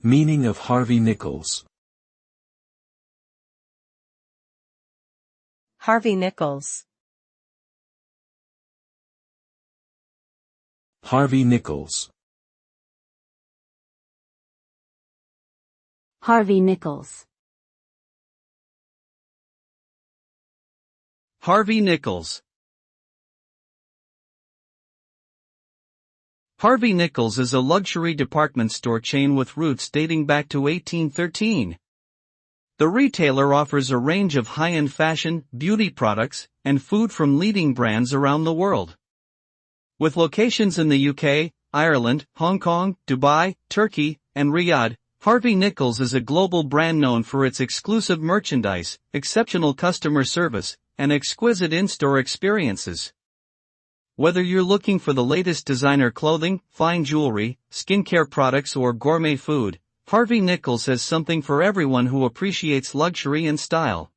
Meaning of Harvey Nichols. Harvey Nichols. Harvey Nichols. Harvey Nichols. Harvey Nichols. Harvey Nichols is a luxury department store chain with roots dating back to 1813. The retailer offers a range of high-end fashion, beauty products, and food from leading brands around the world. With locations in the UK, Ireland, Hong Kong, Dubai, Turkey, and Riyadh, Harvey Nichols is a global brand known for its exclusive merchandise, exceptional customer service, and exquisite in-store experiences. Whether you're looking for the latest designer clothing, fine jewelry, skincare products, or gourmet food, Harvey Nichols has something for everyone who appreciates luxury and style.